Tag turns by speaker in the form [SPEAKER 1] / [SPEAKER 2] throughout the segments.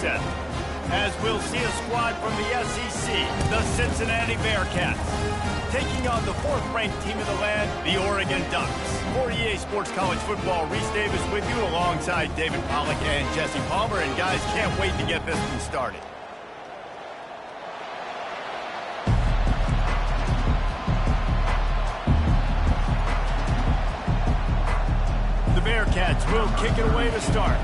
[SPEAKER 1] set. As we'll see a squad from the SEC, the Cincinnati Bearcats, taking on the fourth-ranked team of the land, the Oregon Ducks. For EA Sports College Football, Reese Davis with you alongside David Pollack and Jesse Palmer. And guys, can't wait to get this one started. The Bearcats will kick it away to start.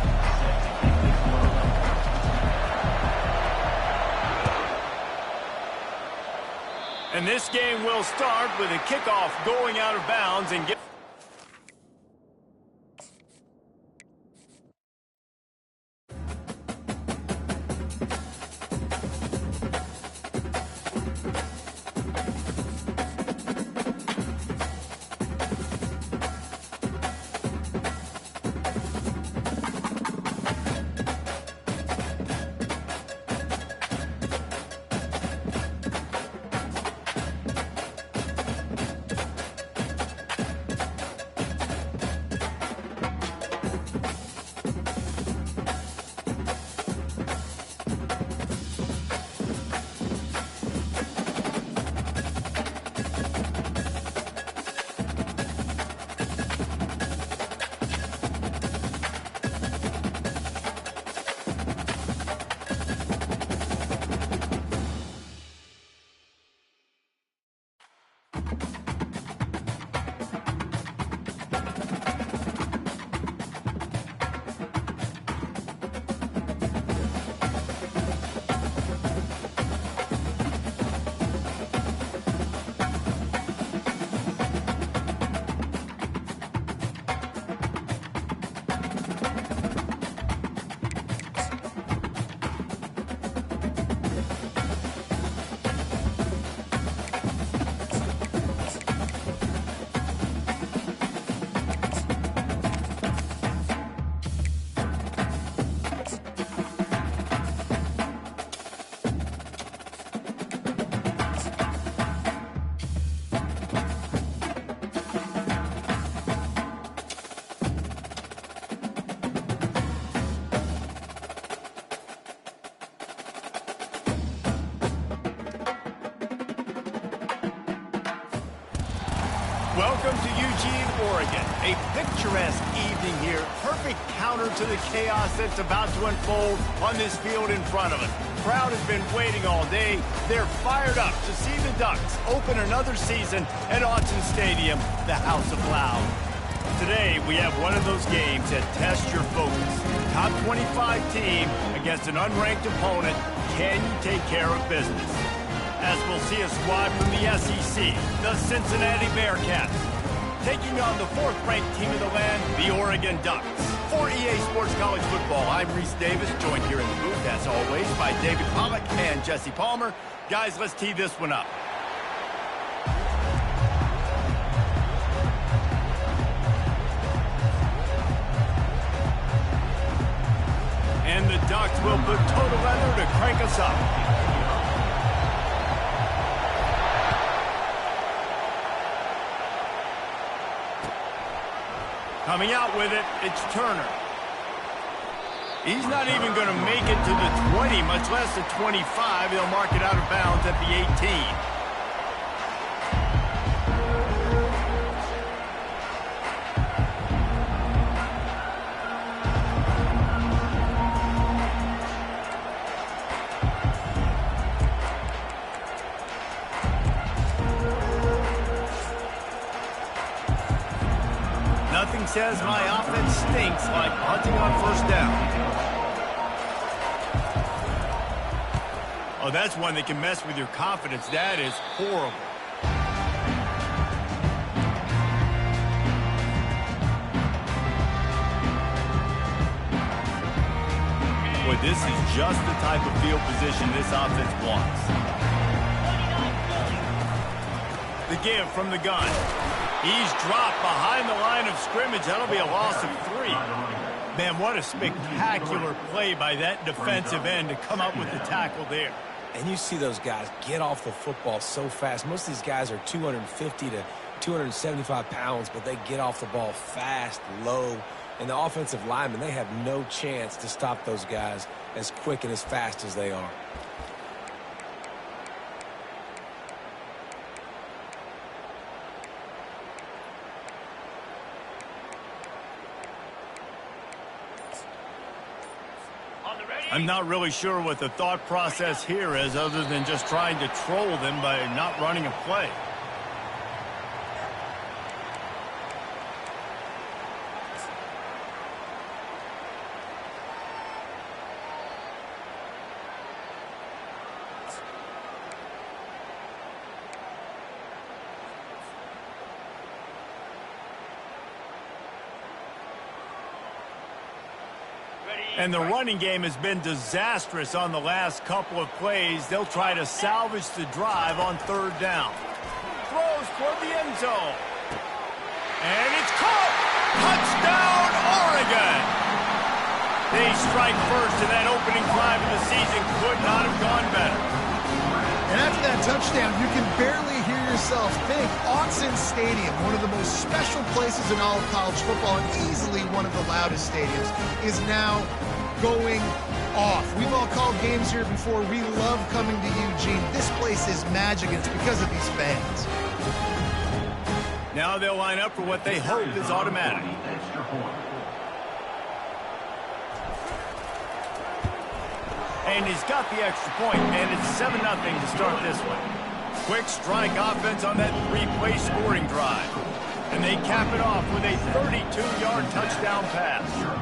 [SPEAKER 1] And this game will start with a kickoff going out of bounds and get... Welcome to Eugene, Oregon. A picturesque evening here. Perfect counter to the chaos that's about to unfold on this field in front of us. Crowd has been waiting all day. They're fired up to see the Ducks open another season at Autzen Stadium, the House of Loud. Today, we have one of those games that tests your focus. Top 25 team against an unranked opponent. Can you take care of business? As we'll see a squad from the SEC, the Cincinnati Bearcats, taking on the fourth-ranked team of the land, the Oregon Ducks. For EA Sports College Football, I'm Reese Davis, joined here in the booth, as always, by David Pollack and Jesse Palmer. Guys, let's tee this one up. And the Ducks will put total leather to crank us up. Coming out with it, it's Turner. He's not even going to make it to the 20, much less the 25. He'll mark it out of bounds at the 18. Nothing says my offense stinks like punting on first down. Oh, that's one that can mess with your confidence. That is horrible. Boy, this is just the type of field position this offense wants. The give from the gun. He's dropped behind the line of scrimmage. That'll be a loss of 3. Man, what a spectacular play by that defensive end to come up with the tackle there.
[SPEAKER 2] And you see those guys get off the football so fast. Most of these guys are 250 to 275 pounds, but they get off the ball fast, low, And the offensive linemen, they have no chance to stop those guys as quick and as fast as they are.
[SPEAKER 1] I'm not really sure what the thought process here is other than just trying to troll them by not running a play. And the running game has been disastrous on the last couple of plays. They'll try to salvage the drive on third down. Throws toward the end zone. And it's caught! Touchdown, Oregon! They strike first, and that opening drive of the season could not have gone better.
[SPEAKER 3] And after that touchdown, you can barely hear yourself think. Autzen Stadium, one of the most special places in all of college football and easily one of the loudest stadiums, is now going off. We've all called games here before. We love coming to Eugene. This place is magic, and it's because of these fans.
[SPEAKER 1] Now they'll line up for what they hope is automatic. And he's got the extra point, and it's 7-0 to start this one. Quick strike offense on that 3-play scoring drive. And they cap it off with a 32-yard touchdown pass.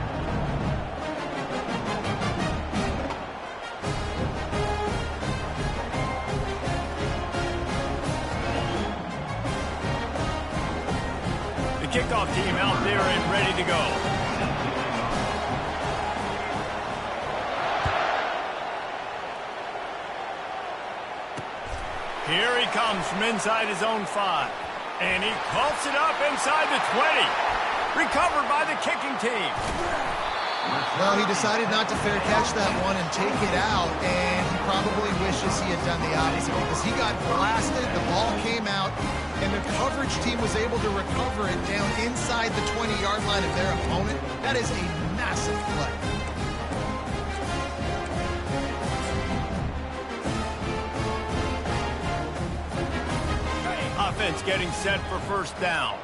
[SPEAKER 1] Kickoff team out there and ready to go. Here he comes from inside his own 5. And he coughs it up inside the 20. Recovered by the kicking team.
[SPEAKER 3] Well, he decided not to fair catch that one and take it out, and he probably wishes he had done the opposite because he got blasted, the ball came out, and the coverage team was able to recover it down inside the 20-yard line of their opponent. That is a massive play.
[SPEAKER 1] Offense getting set for first down.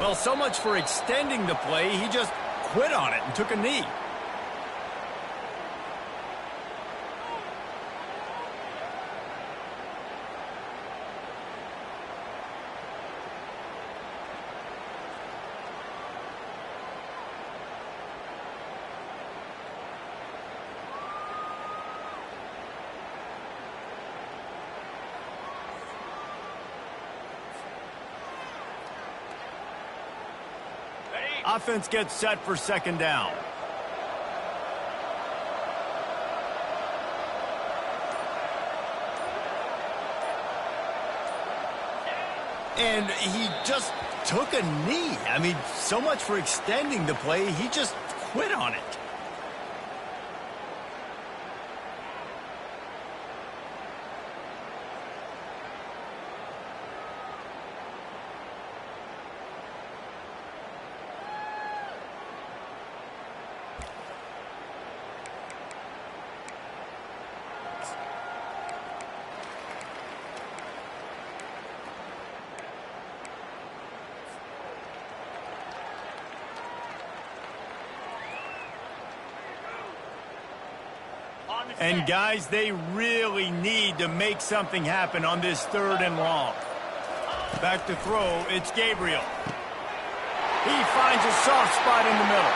[SPEAKER 1] Well, so much for extending the play. He just quit on it and took a knee. Offense gets set for second down. And he just took a knee. I mean, so much for extending the play. He just quit on it. And, guys, they really need to make something happen on this 3rd and long. Back to throw, it's Gabriel. He finds a soft spot in the middle.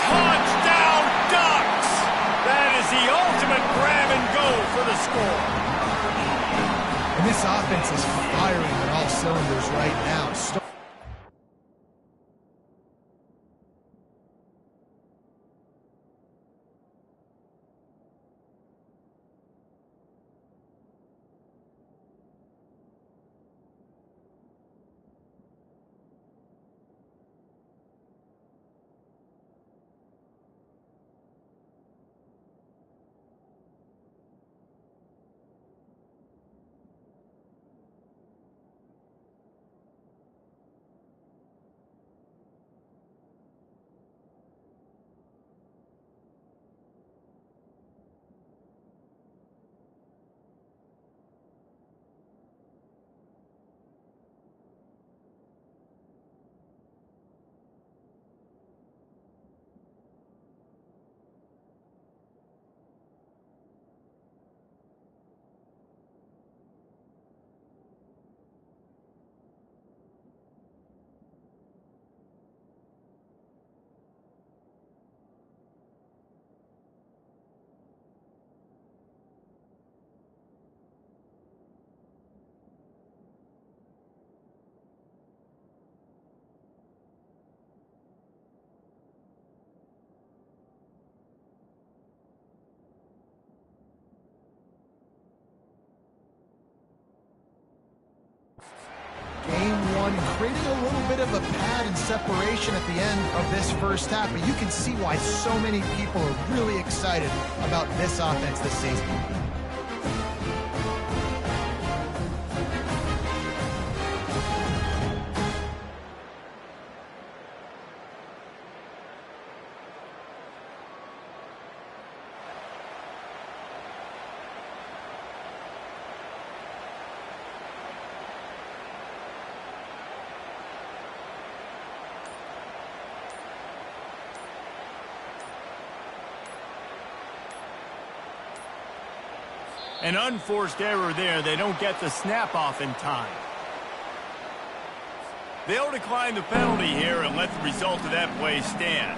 [SPEAKER 1] Touchdown, Ducks! That is the ultimate grab and go for the score.
[SPEAKER 3] And this offense is firing on all cylinders right now. game one and creating a little bit of a pad and separation at the end of this first half. But you can see why so many people are really excited about this offense this season.
[SPEAKER 1] An unforced error there. They don't get the snap off in time. They'll decline the penalty here and let the result of that play stand.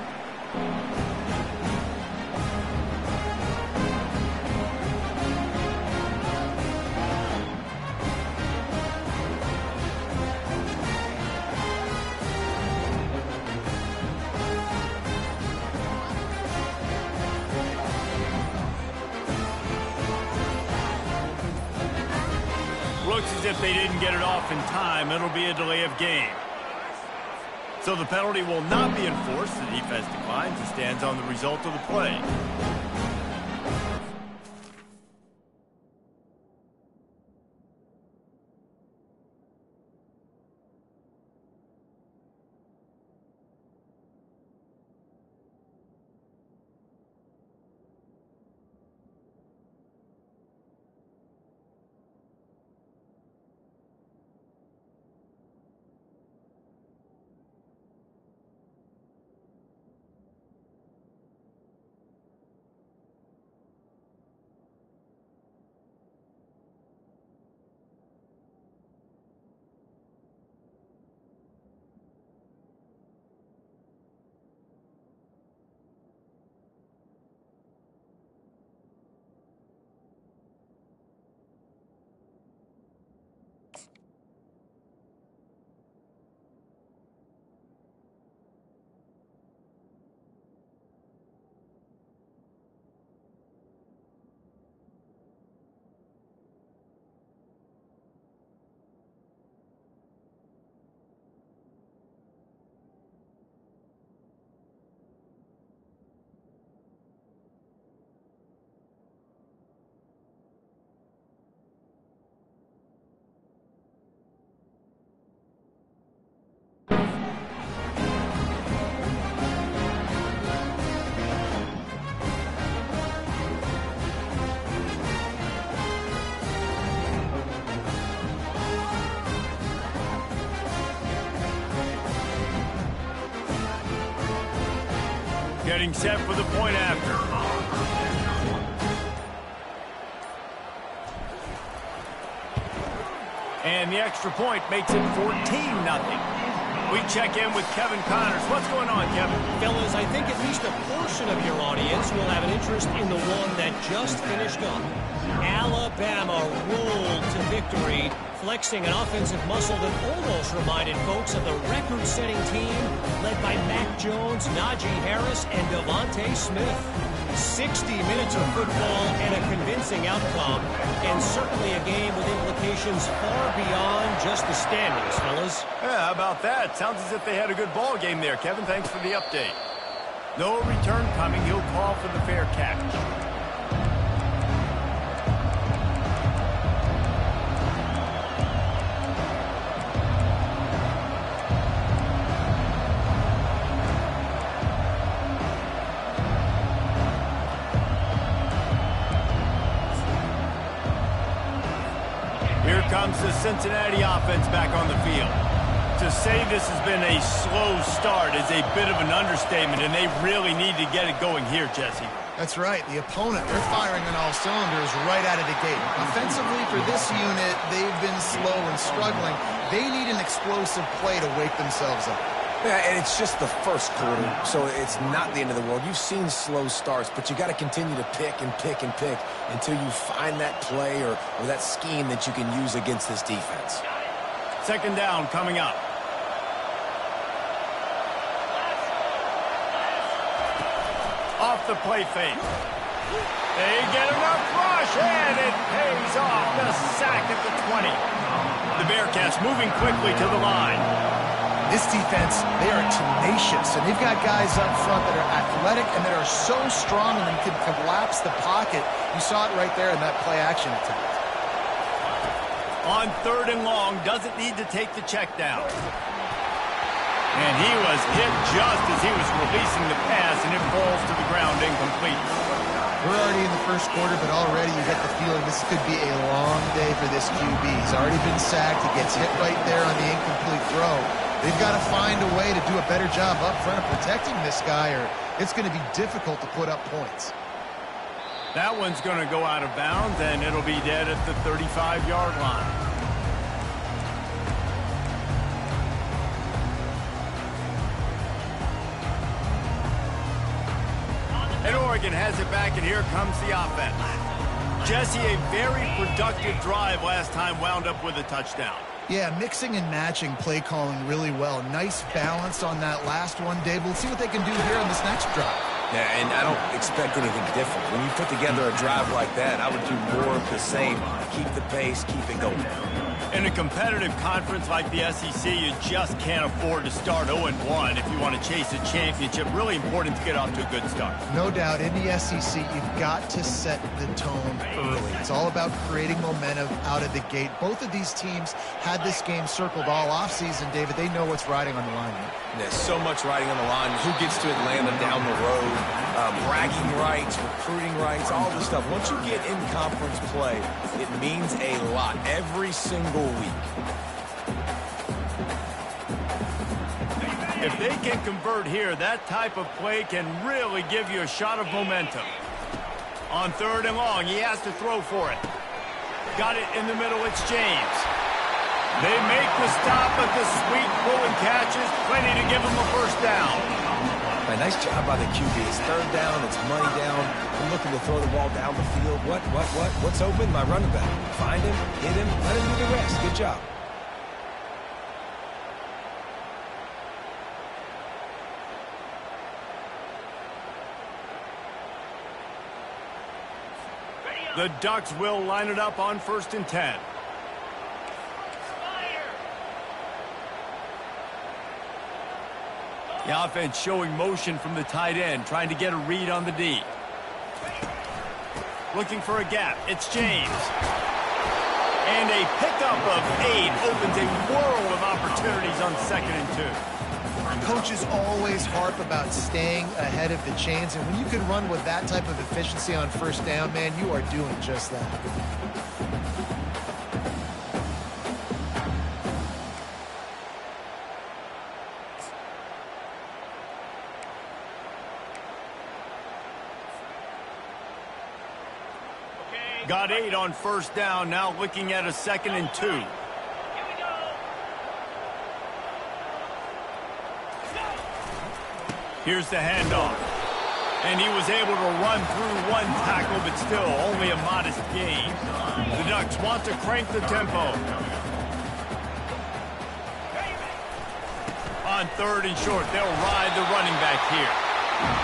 [SPEAKER 1] Looks as if they didn't get it off in time. It'll be a delay of game. So the penalty will not be enforced. The defense declines and stands on the result of the play. Getting set for the point after. And the extra point makes it 14-0. We check in with Kevin Connors. What's going on, Kevin?
[SPEAKER 4] Fellas, I think at least a portion of your audience will have an interest in the one that just finished up. Alabama rolled to victory, flexing an offensive muscle that almost reminded folks of the record-setting team led by Mac Jones, Najee Harris, and Devontae Smith. 60 minutes of football and a convincing outcome, and certainly a game with implications far beyond just the standings, fellas.
[SPEAKER 1] Yeah, how about that? Sounds as if they had a good ball game there, Kevin. Thanks for the update. No return coming. He'll call for the fair catch. Comes the Cincinnati offense back on the field. To say this has been a slow start is a bit of an understatement, and they really need to get it going here, Jesse.
[SPEAKER 3] That's right. The opponent, they're firing on all cylinders right out of the gate. Offensively, for this unit, they've been slow and struggling. They need an explosive play to wake themselves up.
[SPEAKER 2] Yeah, and it's just the first quarter, so it's not the end of the world. You've seen slow starts, but you got to continue to pick and pick and pick until you find that play or that scheme that you can use against this defense.
[SPEAKER 1] Second down coming up. Off the play fake. They get enough rush, and it pays off. The sack at the 20. The Bearcats moving quickly to the line.
[SPEAKER 3] This defense, they are tenacious, and they've got guys up front that are athletic and that are so strong and can collapse the pocket. You saw it right there in that play-action attempt.
[SPEAKER 1] On 3rd and long, doesn't need to take the check down. And he was hit just as he was releasing the pass, and it falls to the ground incomplete.
[SPEAKER 3] We're already in the first quarter, but already you get the feeling this could be a long day for this QB. He's already been sacked. He gets hit right there on the incomplete throw. They've got to find a way to do a better job up front of protecting this guy, or it's going to be difficult to put up points.
[SPEAKER 1] That one's going to go out of bounds, and it'll be dead at the 35-yard line. And Oregon has it back, and here comes the offense. Jesse, a very productive drive last time, wound up with a touchdown.
[SPEAKER 3] Yeah, mixing and matching play calling really well. Nice balance on that last one, Dave. We'll see what they can do here on this next drive.
[SPEAKER 2] Yeah, and I don't expect anything different. When you put together a drive like that, I would do more of the same. Keep the pace, keep it going.
[SPEAKER 1] In a competitive conference like the SEC, you just can't afford to start 0-1 if you want to chase a championship. Really important to get off to a good start.
[SPEAKER 3] No doubt, in the SEC, you've got to set the tone early. It's all about creating momentum out of the gate. Both of these teams had this game circled all offseason, David. They know what's riding on the line here.
[SPEAKER 2] There's so much riding on the line. Who gets to Atlanta down the road? Bragging rights, recruiting rights, all this stuff. Once you get in conference play, it means a lot every single week.
[SPEAKER 1] If they can convert here, that type of play can really give you a shot of momentum. On 3rd and long, he has to throw for it. Got it in the middle, it's James. They make the stop, but the sweet pull and catch is plenty to give them a first down.
[SPEAKER 2] Nice job by the QB. It's 3rd down, it's money down. I'm looking to throw the ball down the field. What's open? My running back. Find him, hit him, let him do the rest. Good job.
[SPEAKER 1] The Ducks will line it up on 1st and 10. The offense showing motion from the tight end, trying to get a read on the D. Looking for a gap. It's James. And a pickup of 8 opens a world of opportunities on 2nd and 2.
[SPEAKER 3] Coaches always harp about staying ahead of the chains, and when you can run with that type of efficiency on 1st down, man, you are doing just that.
[SPEAKER 1] Got 8 on 1st down, now looking at a 2nd and 2. Here's the handoff. And he was able to run through one tackle, but still only a modest gain. The Ducks want to crank the tempo. On 3rd and short, they'll ride the running back here.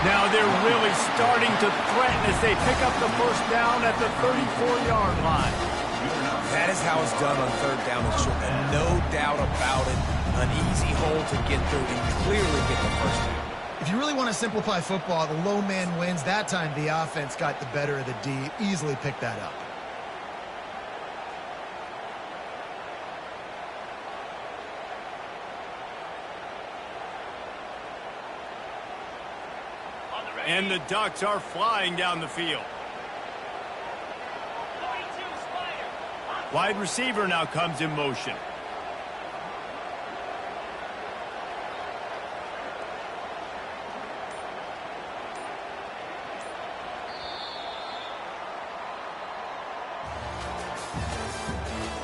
[SPEAKER 1] Now they're really starting to threaten as they pick up the first down at the 34-yard line.
[SPEAKER 2] That is how it's done on 3rd down and short, and no doubt about it. An easy hole to get through and clearly get the first down.
[SPEAKER 3] If you really want to simplify football, the low man wins. That time the offense got the better of the D. Easily picked that up.
[SPEAKER 1] And the Ducks are flying down the field. Wide receiver now comes in motion.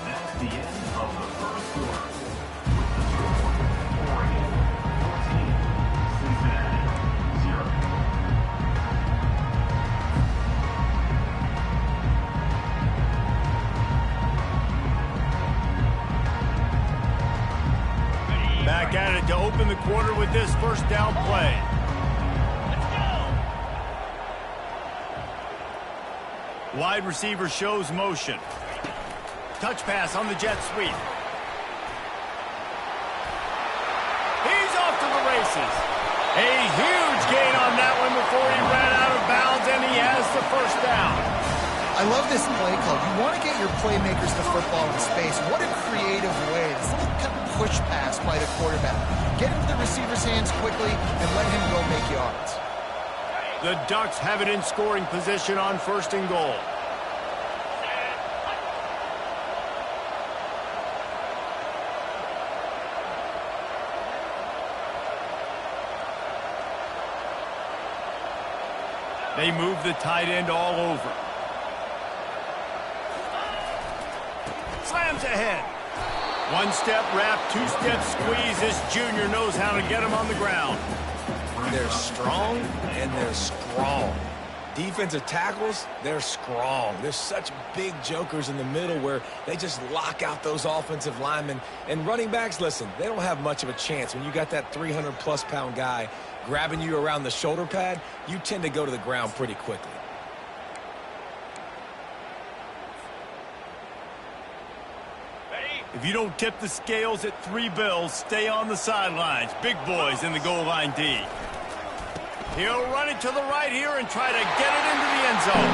[SPEAKER 5] That's the end of the first quarter. With the score, Oregon 14, Cincinnati 0.
[SPEAKER 1] Back at it to open the quarter with this first down play. Wide receiver shows motion. Touch pass on the jet sweep. misses. A huge gain on that one before he ran out of bounds, and he has the first down.
[SPEAKER 3] I love this play call. You want to get your playmakers the football in space. What a creative way. This little kind of push pass by the quarterback. Get into the receiver's hands quickly and let him go make yards.
[SPEAKER 1] The Ducks have it in scoring position on 1st and goal. They move the tight end all over. Slams ahead. One step wrap, 2-step squeeze. This junior knows how to get him on the ground.
[SPEAKER 2] They're strong and they're strong. Defensive tackles, they're strong. There's such big jokers in the middle where they just lock out those offensive linemen. And running backs, listen, they don't have much of a chance. When you got that 300-plus pound guy grabbing you around the shoulder pad, you tend to go to the ground pretty quickly.
[SPEAKER 1] If you don't tip the scales at 3 bills, stay on the sidelines. Big boys in the goal line D. He'll run it to the right here and try to get it into the end zone.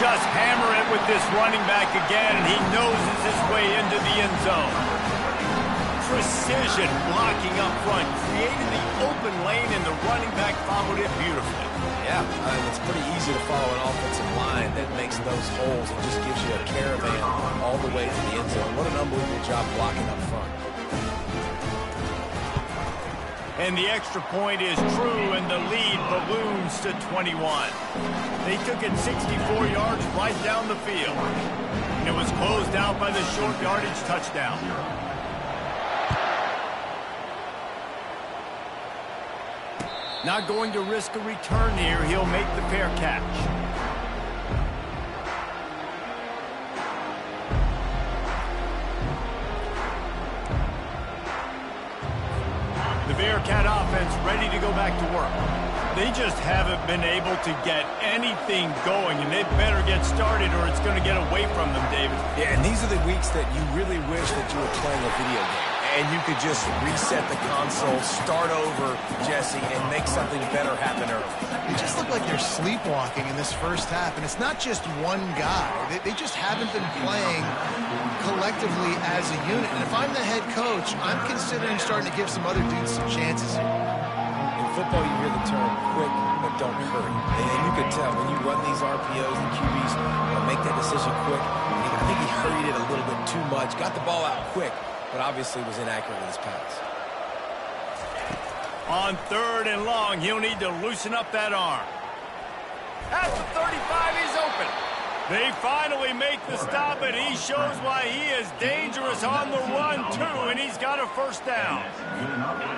[SPEAKER 1] Just hammer it with this running back again, and he noses his way into the end zone. Precision blocking up front, created the open lane, and the running back followed it beautifully.
[SPEAKER 2] Yeah, it's pretty easy to follow an offensive line that makes those holes and just gives you a caravan all the way to the end zone. What an unbelievable job blocking up front.
[SPEAKER 1] And the extra point is true, and the lead balloons to 21. They took it 64 yards right down the field. And it was closed out by the short yardage touchdown. Not going to risk a return here. He'll make the fair catch. The Bearcat offense ready to go back to work. They just haven't been able to get anything going, and they better get started or it's going to get away from them, David.
[SPEAKER 2] Yeah, and these are the weeks that you really wish that you were playing a video game. And you could just reset the console, start over, Jesse, and make something better happen early.
[SPEAKER 3] They just look like they're sleepwalking in this first half, and it's not just one guy. They just haven't been playing collectively as a unit. And if I'm the head coach, I'm considering starting to give some other dudes some chances here.
[SPEAKER 2] In football, you hear the term quick, but don't hurry. And you could tell when you run these RPOs, the QBs make that decision quick. I think he hurried it a little bit too much, got the ball out quick, but obviously was inaccurate with his pass.
[SPEAKER 1] On 3rd and long, he'll need to loosen up that arm. At the 35, he's open. They finally make the stop, and he shows why he is dangerous on the run, too, and he's got a first down.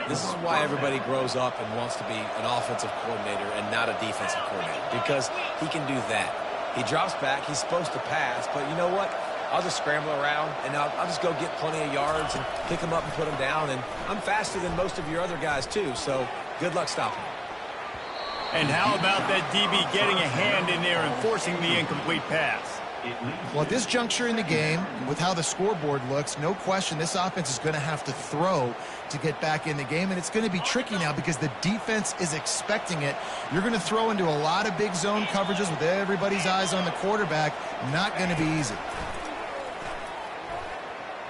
[SPEAKER 2] This is why everybody grows up and wants to be an offensive coordinator and not a defensive coordinator, because he can do that. He drops back. He's supposed to pass, but you know what? I'll just scramble around, and I'll just go get plenty of yards and pick them up and put them down. And I'm faster than most of your other guys, too, so good luck stopping me.
[SPEAKER 1] And how about that DB getting a hand in there and forcing the incomplete pass?
[SPEAKER 3] Well, at this juncture in the game, with how the scoreboard looks, no question this offense is going to have to throw to get back in the game, and it's going to be tricky now because the defense is expecting it. You're going to throw into a lot of big zone coverages with everybody's eyes on the quarterback. Not going to be easy.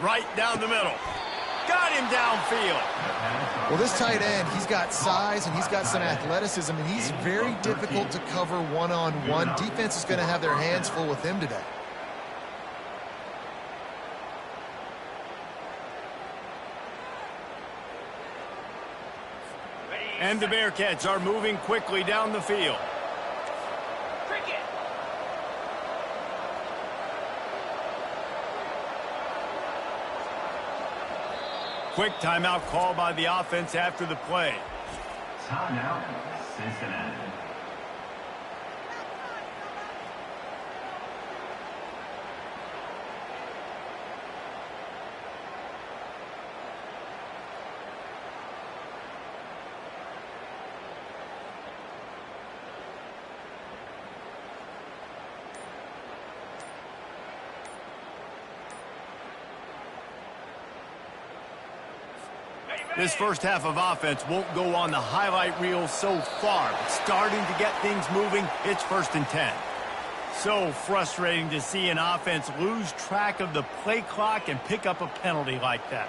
[SPEAKER 1] Right down the middle. Got him downfield.
[SPEAKER 3] Well, this tight end, he's got size and he's got some athleticism, and he's very difficult to cover one-on-one. Defense is going to have their hands full with him today.
[SPEAKER 1] And the Bearcats are moving quickly down the field. Quick timeout call by the offense after the play.
[SPEAKER 5] Timeout, Cincinnati.
[SPEAKER 1] This first half of offense won't go on the highlight reel so far, but starting to get things moving. It's 1st and 10. So frustrating to see an offense lose track of the play clock and pick up a penalty like that.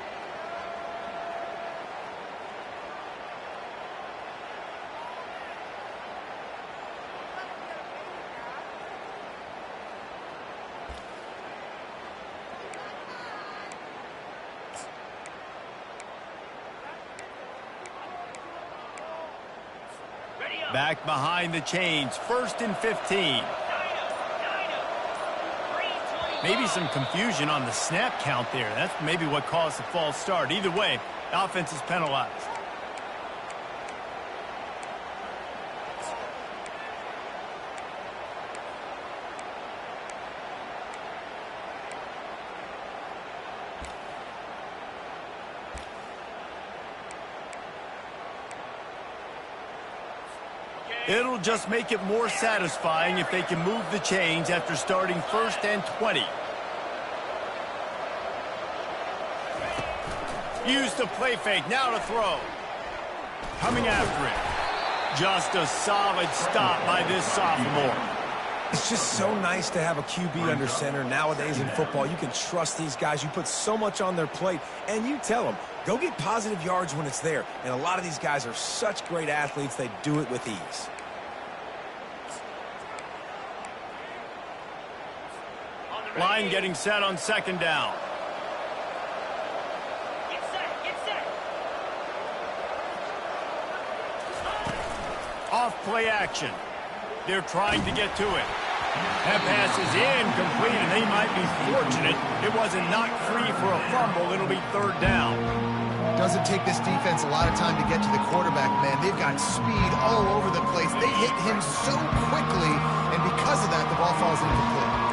[SPEAKER 1] Back behind the chains, 1st and 15. Maybe some confusion on the snap count there. That's maybe what caused the false start. Either way, offense is penalized. It'll just make it more satisfying if they can move the chains after starting 1st and 20. Use the play fake, now to throw. Coming after it. Just a solid stop by this sophomore.
[SPEAKER 2] It's just so nice to have a QB under center. Nowadays in football, you can trust these guys. You put so much on their plate, and you tell them, go get positive yards when it's there. And a lot of these guys are such great athletes, they do it with ease.
[SPEAKER 1] Line getting set on 2nd down.
[SPEAKER 6] Get set.
[SPEAKER 1] Off play action. They're trying to get to it. That pass is incomplete, and they might be fortunate it wasn't knocked free for a fumble. It'll be 3rd down.
[SPEAKER 3] Doesn't take this defense a lot of time to get to the quarterback, man. They've got speed all over the place. They hit him so quickly, and because of that, the ball falls incomplete.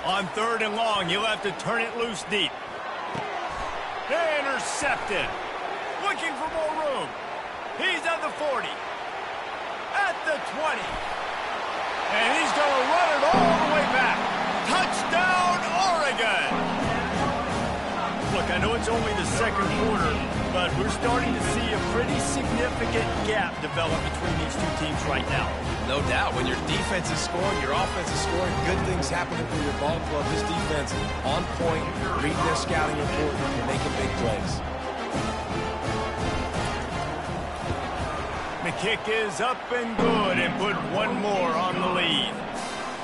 [SPEAKER 1] On 3rd and long, you'll have to turn it loose deep. Intercepted. Looking for more room. He's at the 40. At the 20. And he's going to run it all the way back. Touchdown, Oregon! Look, I know it's only the 2nd quarter, but we're starting to see a pretty significant gap develop between these two teams right now.
[SPEAKER 2] No doubt. When your defense is scoring, your offense is scoring, good things happening for your ball club. This defense on point, reading their scouting report, and making big plays.
[SPEAKER 1] The kick is up and good, and put one more on the lead.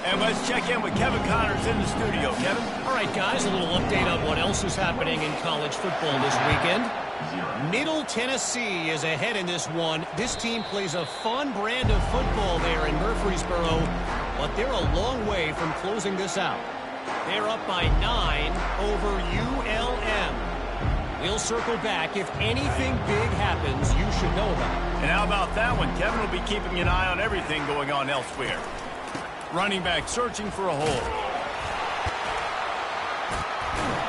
[SPEAKER 1] And let's check in with Kevin Connors in the studio. Kevin?
[SPEAKER 4] All right, guys, a little update on what else is happening in college football this weekend. Middle Tennessee is ahead in this one. This team plays a fun brand of football there in Murfreesboro, but they're a long way from closing this out. They're up by 9 over ULM. We'll circle back. If anything big happens, you should know about it.
[SPEAKER 1] And how about that one? Kevin will be keeping an eye on everything going on elsewhere. Running back searching for a hole.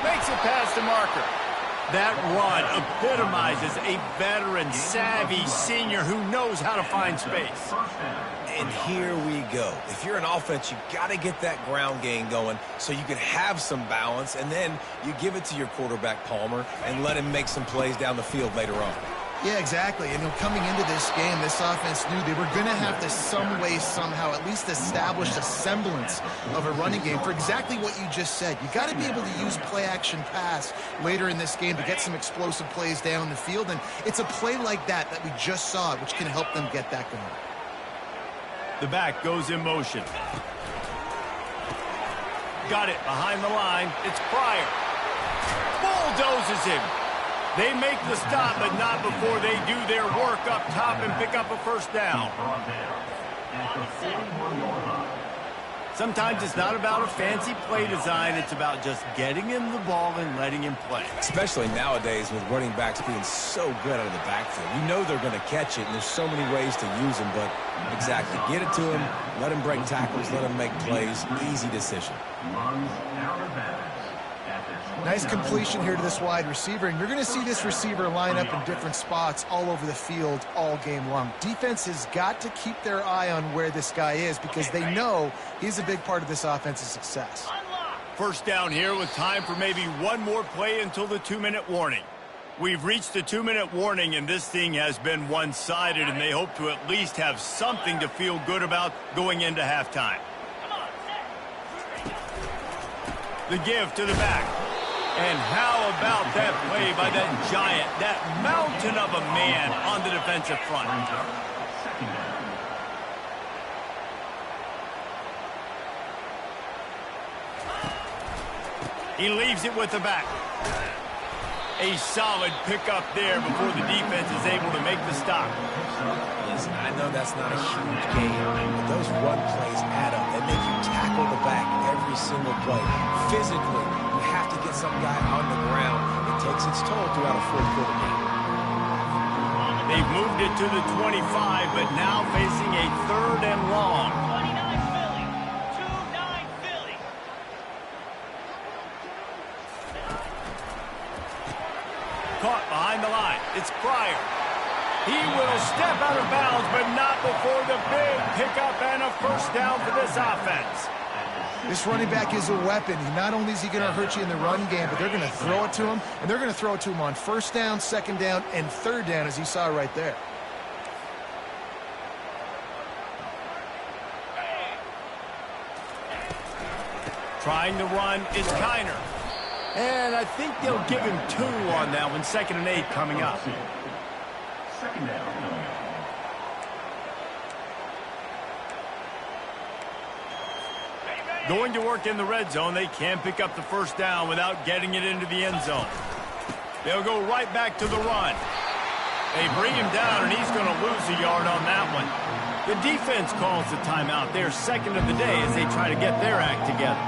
[SPEAKER 1] Makes it past the marker. That run epitomizes a veteran, savvy senior who knows how to find space.
[SPEAKER 2] And here we go. If you're an offense, you got to get that ground game going so you can have some balance, and then you give it to your quarterback, Palmer, and let him make some plays down the field later on.
[SPEAKER 3] Yeah, exactly. And coming into this game, this offense knew they were going to have to some way, somehow, at least establish a semblance of a running game for exactly what you just said. You got to be able to use play-action pass later in this game to get some explosive plays down the field. And it's a play like that that we just saw, which can help them get that going.
[SPEAKER 1] The back goes in motion. Got it behind the line. It's Pryor. Bulldozes him. They make the stop, but not before they do their work up top and pick up a 1st down. Sometimes it's not about a fancy play design. It's about just getting him the ball and letting him play.
[SPEAKER 2] Especially nowadays with running backs being so good out of the backfield. You know they're going to catch it, and there's so many ways to use them, but exactly. Get it to him, let him break tackles, let him make plays. Easy decision.
[SPEAKER 3] Nice completion here to this wide receiver, and you're going to see this receiver line up in different spots all over the field all game long. Defense has got to keep their eye on where this guy is because they know he's a big part of this offense's success.
[SPEAKER 6] Unlock.
[SPEAKER 1] First down here with time for maybe one more play until the 2-minute warning. We've reached the 2-minute warning, and this thing has been one-sided, and they hope to at least have something to feel good about going into halftime. The give to the back. And how about that play by that giant, that mountain of a man on the defensive front? He leaves it with the back. A solid pickup there before the defense is able to make the stop.
[SPEAKER 2] Listen, I know that's not a huge gain, but those run plays add up. They make you tackle the back every single play. Physically, you have to get some guy on the ground. It takes its toll throughout a fourth-quarter game.
[SPEAKER 1] They've moved it to the 25, but now facing a 3rd and long. Caught behind the line. It's Pryor. He will step out of bounds, but not before the big pickup and a first down for this offense.
[SPEAKER 3] This running back is a weapon. Not only is he going to hurt you in the run game, but they're going to throw it to him, and they're going to throw it to him on 1st down, 2nd down, and 3rd down, as you saw right there.
[SPEAKER 1] Trying to run is Kiner. And I think they'll give him 2 on that one. 2nd and 8 coming up.
[SPEAKER 5] 2nd down.
[SPEAKER 1] Going to work in the red zone. They can pick up the first down without getting it into the end zone. They'll go right back to the run. They bring him down, and he's going to lose a yard on that one. The defense calls the timeout. They're 2nd of the day as they try to get their act together.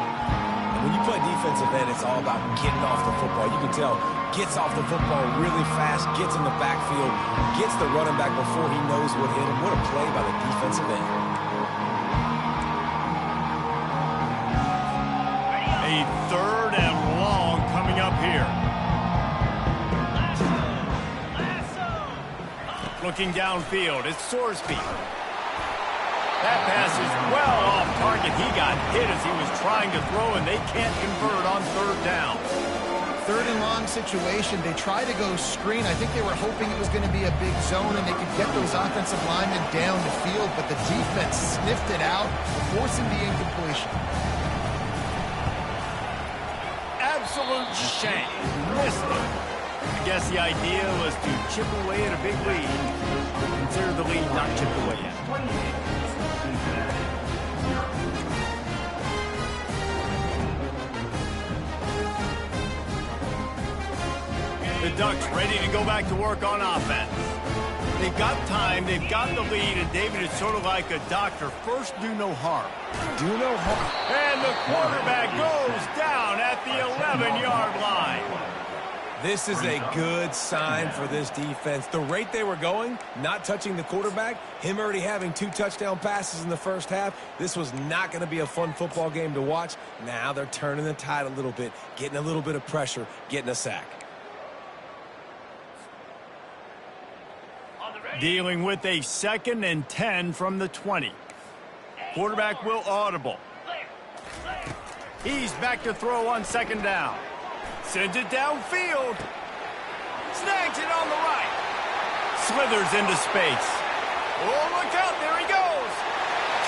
[SPEAKER 2] When you play defensive end, it's all about getting off the football. You can tell, gets off the football really fast, gets in the backfield, gets the running back before he knows what hit him. What a play by the defensive end.
[SPEAKER 1] A 3rd and long coming up here. Looking downfield, it's Sorsby. That pass is well off target. He got hit as he was trying to throw, and they can't convert on 3rd down.
[SPEAKER 3] 3rd and long situation. They try to go screen. I think they were hoping it was going to be a big zone and they could get those offensive linemen down the field, but the defense sniffed it out, forcing the incompletion.
[SPEAKER 1] Absolute shame. Missed it. I guess the idea was to chip away at a big lead. Consider the lead not chipped away yet. The Ducks ready to go back to work on offense. They've got time, they've got the lead, and David is sort of like a doctor. First, do no harm.
[SPEAKER 2] Do no harm.
[SPEAKER 1] And the quarterback goes down at the 11-yard line.
[SPEAKER 2] This is a good sign for this defense. The rate they were going, not touching the quarterback, him already having 2 touchdown passes in the first half, this was not going to be a fun football game to watch. Now they're turning the tide a little bit, getting a little bit of pressure, getting a sack.
[SPEAKER 1] Dealing with a 2nd and 10 from the 20. Quarterback will audible. He's back to throw on 2nd down. Sends it downfield. Snags it on the right. Slithers into space. Oh, look out. There he goes.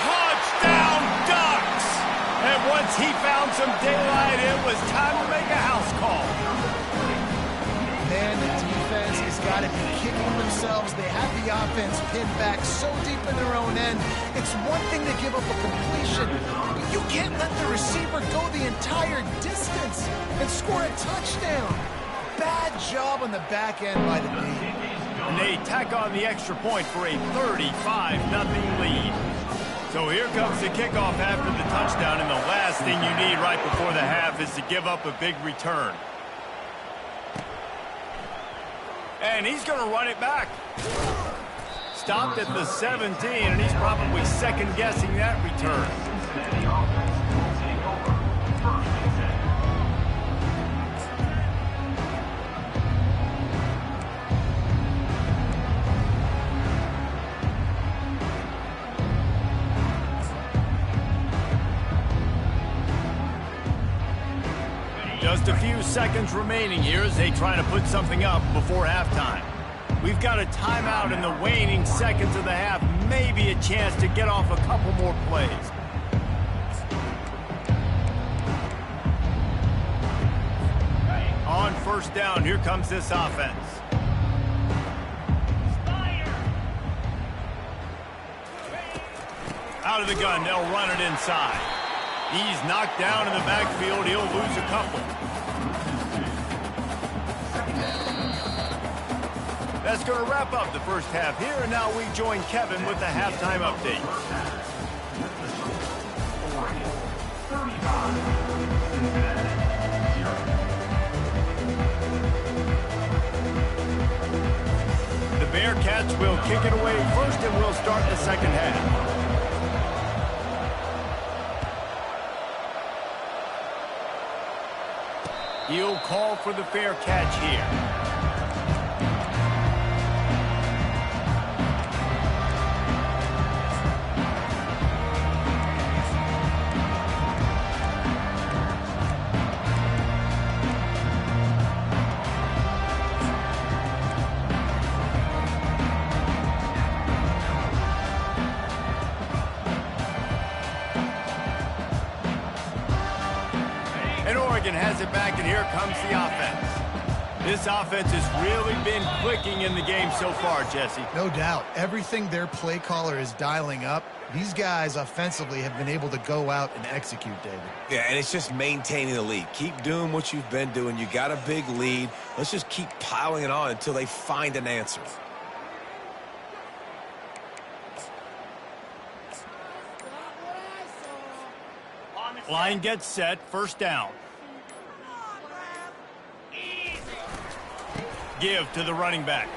[SPEAKER 1] Touchdown, Ducks. And once he found some daylight, it was time to make a house call.
[SPEAKER 3] Man, the defense has got to be kicking themselves. They have the offense pinned back so deep in their own end. It's one thing to give up a completion, but you can't let the receiver go the entire distance and score a touchdown. Bad job on the back end by the D.
[SPEAKER 1] And they tack on the extra point for a 35-0 lead. So here comes the kickoff after the touchdown, and the last thing you need right before the half is to give up a big return. And he's going to run it back. Stopped at the 17, and he's probably second-guessing that return. Just a few seconds remaining here as they try to put something up before halftime. We've got a timeout in the waning seconds of the half, maybe a chance to get off a couple more plays. On first down, here comes this offense. Out of the gun, they'll run it inside. He's knocked down in the backfield. He'll lose a couple. That's going to wrap up the first half here, and now we join Kevin with the halftime update. The Bearcats will kick it away first, and we'll start the second half. He'll call for the fair catch here. And Oregon has it back, and here comes the offense. This offense has really been clicking in the game so far, Jesse.
[SPEAKER 3] No doubt. Everything their play caller is dialing up, these guys offensively have been able to go out and execute, David.
[SPEAKER 2] Yeah, and it's just maintaining the lead. Keep doing what you've been doing. You got a big lead. Let's just keep piling it on until they find an answer.
[SPEAKER 1] Line gets set, first down. Give to the running back.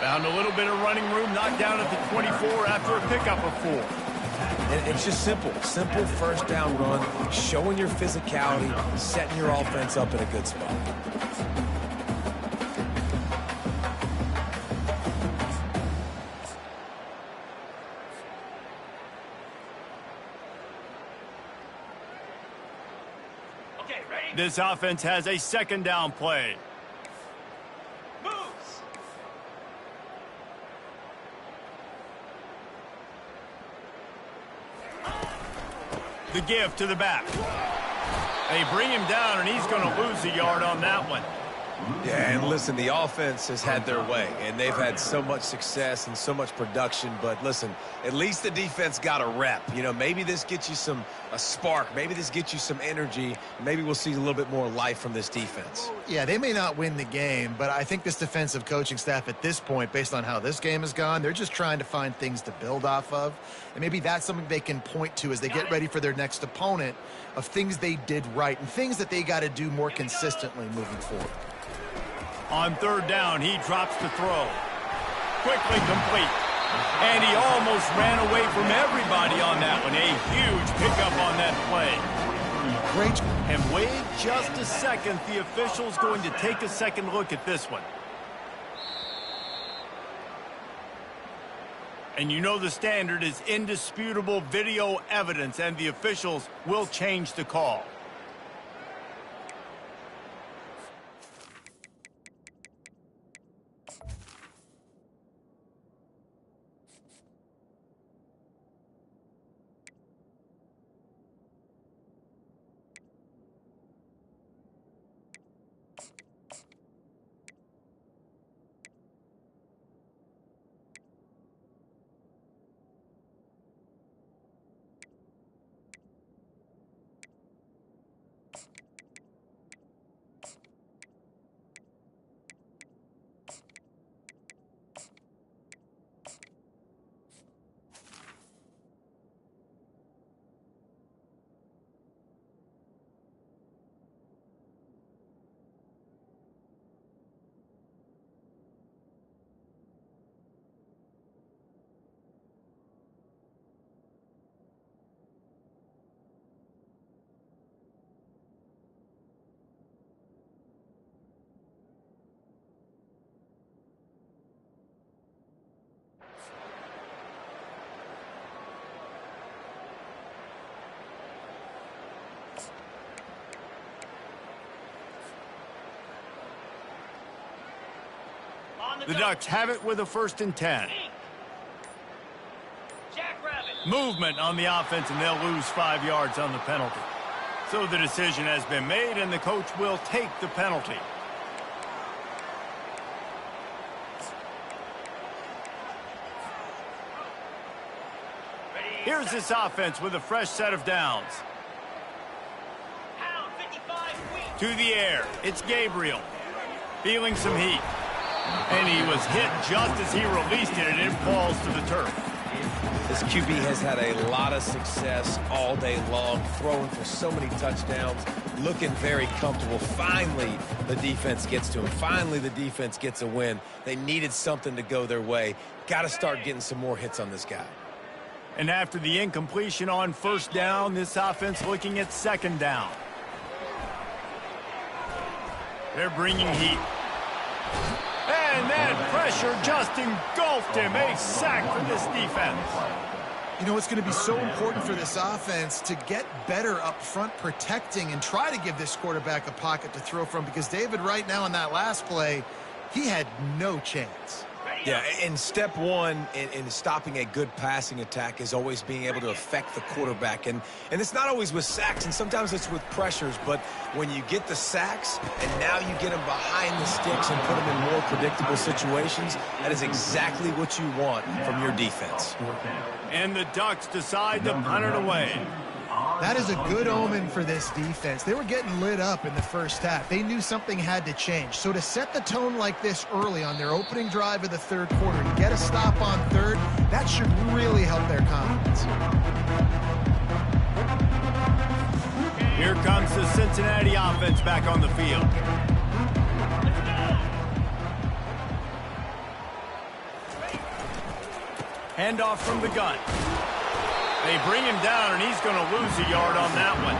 [SPEAKER 1] Found a little bit of running room, knocked down at the 24 after a pickup of 4.
[SPEAKER 2] And it's just simple first down run, showing your physicality, setting your offense up in a good spot.
[SPEAKER 1] This offense has a second down play.
[SPEAKER 5] Moves.
[SPEAKER 1] The give to the back. They bring him down, and he's going to lose a yard on that one.
[SPEAKER 2] Yeah, and listen, the offense has had their way, and they've had so much success and so much production. But listen, at least the defense got a rep. You know, maybe this gets you a spark. Maybe this gets you some energy. Maybe we'll see a little bit more life from this defense.
[SPEAKER 3] Yeah, they may not win the game, but I think this defensive coaching staff at this point, based on how this game has gone, they're just trying to find things to build off of. And maybe that's something they can point to as they get ready for their next opponent, of things they did right and things that they got to do more consistently moving forward.
[SPEAKER 1] On third down, he drops the throw. Quickly complete. And he almost ran away from everybody on that one. A huge pickup on that play.
[SPEAKER 3] Great.
[SPEAKER 1] And wait just a second. The official's going to take a second look at this one. And you know the standard is indisputable video evidence, and the officials will change the call. The Ducks have it with a 1st and 10. Movement on the offense, and they'll lose 5 yards on the penalty. So the decision has been made, and the coach will take the penalty. Here's this offense with a fresh set of downs. To the air, it's Gabriel. Feeling some heat. And he was hit just as he released it, and it falls to the turf.
[SPEAKER 2] This QB has had a lot of success all day long, throwing for so many touchdowns, looking very comfortable. Finally, the defense gets to him. Finally, the defense gets a win. They needed something to go their way. Got to start getting some more hits on this guy.
[SPEAKER 1] And after the incompletion on 1st down, this offense looking at 2nd down. They're bringing heat. And that pressure just engulfed him. A sack for this defense.
[SPEAKER 3] You know, it's going to be so important for this offense to get better up front protecting and try to give this quarterback a pocket to throw from, because David, right now in that last play, he had no chance.
[SPEAKER 2] Yeah, and step one in stopping a good passing attack is always being able to affect the quarterback. And it's not always with sacks, and sometimes it's with pressures. But when you get the sacks and now you get them behind the sticks and put them in more predictable situations, that is exactly what you want from your defense.
[SPEAKER 1] And the Ducks decide to punt it away.
[SPEAKER 3] That is a good omen for this defense. They were getting lit up in the 1st half. They knew something had to change. So to set the tone like this early on their opening drive of the 3rd quarter, to get a stop on 3rd, that should really help their confidence.
[SPEAKER 1] Here comes the Cincinnati offense back on the field. Handoff from the gun. They bring him down, and he's going to lose a yard on that one.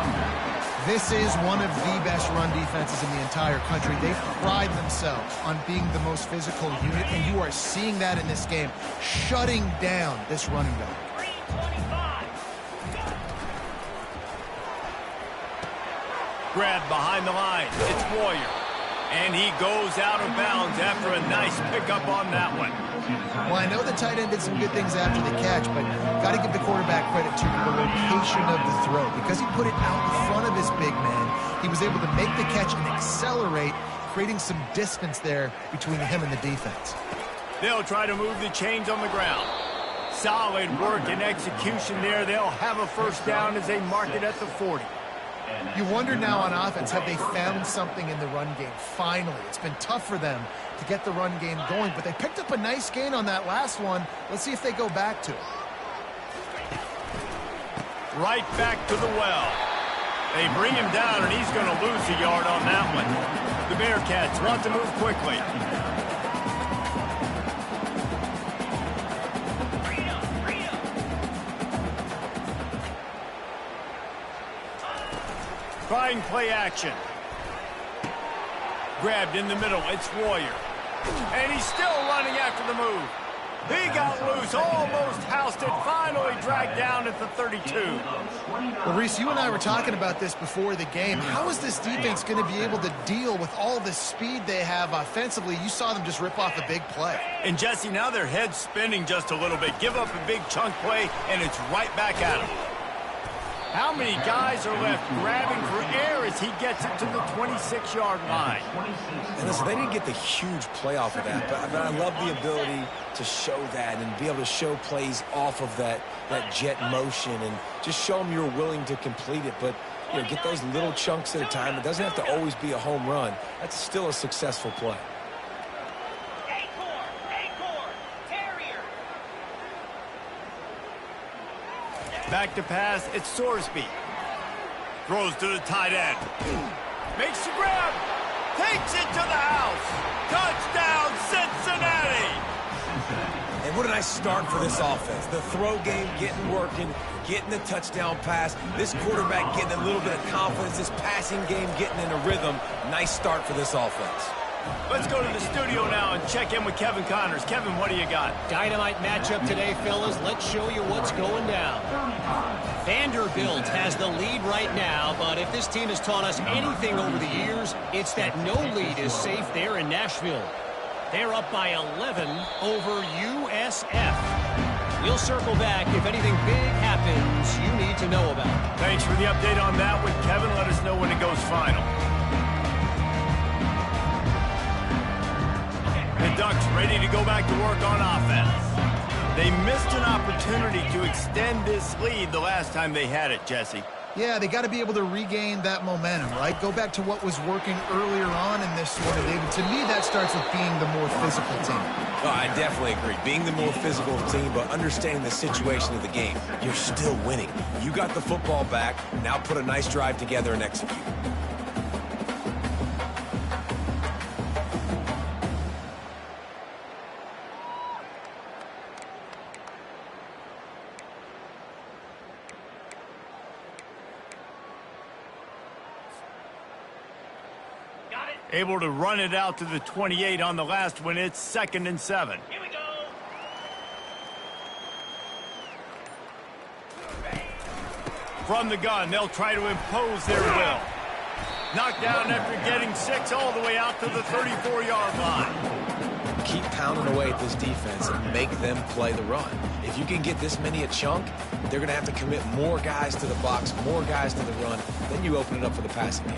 [SPEAKER 3] This is one of the best run defenses in the entire country. They pride themselves on being the most physical unit, and you are seeing that in this game, shutting down this running back.
[SPEAKER 1] Grab behind the line. It's Warrior. And he goes out of bounds after a nice pickup on that one.
[SPEAKER 3] Well, I know the tight end did some good things after the catch, but got to give the quarterback credit to the location of the throw. Because he put it out in front of his big man, he was able to make the catch and accelerate, creating some distance there between him and the defense.
[SPEAKER 1] They'll try to move the chains on the ground. Solid work and execution there. They'll have a 1st down as they mark it at the 40.
[SPEAKER 3] You wonder now on offense, have they found something in the run game? Finally, it's been tough for them to get the run game going, but they picked up a nice gain on that last one. Let's see if they go back to it.
[SPEAKER 1] Right back to the well. They bring him down, and he's going to lose a yard on that one. The Bearcats want to move quickly. Trying play action. Grabbed in the middle. It's Warrior. And he's still running after the move. He got loose, almost housed it, finally dragged down at the 32.
[SPEAKER 3] Well, Reese, you and I were talking about this before the game. How is this defense going to be able to deal with all the speed they have offensively? You saw them just rip off a big play.
[SPEAKER 1] And, Jesse, now their head's spinning just a little bit. Give up a big chunk play, and it's right back at them. How many guys are left grabbing for air as he gets it to the 26-yard line?
[SPEAKER 2] And listen, they didn't get the huge play off of that, but I love the ability to show that and be able to show plays off of that jet motion and just show them you're willing to complete it. But, you know, get those little chunks at a time. It doesn't have to always be a home run. That's still a successful play.
[SPEAKER 1] Back to pass, it's Sorsby. Throws to the tight end. Makes the grab. Takes it to the house. Touchdown, Cincinnati.
[SPEAKER 2] And what a nice start for this offense. The throw game getting working, getting the touchdown pass. This quarterback getting a little bit of confidence. This passing game getting in a rhythm. Nice start for this offense.
[SPEAKER 1] Let's go to the studio now and check in with Kevin Connors. Kevin, what do you got?
[SPEAKER 4] Dynamite matchup today, fellas. Let's show you what's going down. Vanderbilt has the lead right now, but if this team has taught us anything over the years, it's that no lead is safe there in Nashville. They're up by 11 over USF. We'll circle back if anything big happens you need to know about.
[SPEAKER 1] Thanks for the update on that one, Kevin. Let us know when it goes final. The Ducks ready to go back to work on offense. They missed an opportunity to extend this lead the last time they had it, Jesse.
[SPEAKER 3] Yeah, they got to be able to regain that momentum, right? Go back to what was working earlier on in this one, David. To me, that starts with being the more physical team.
[SPEAKER 2] Oh, I definitely agree. Being the more physical team, but understanding the situation of the game. You're still winning. You got the football back. Now put a nice drive together and execute.
[SPEAKER 1] Able to run it out to the 28 on the last one. It's 2nd and 7.
[SPEAKER 4] Here we go.
[SPEAKER 1] From the gun, they'll try to impose their will. Knocked down after getting 6 all the way out to the 34-yard line.
[SPEAKER 2] Keep pounding away at this defense and make them play the run. If you can get this many a chunk, they're going to have to commit more guys to the box, more guys to the run. Then you open it up for the passing game.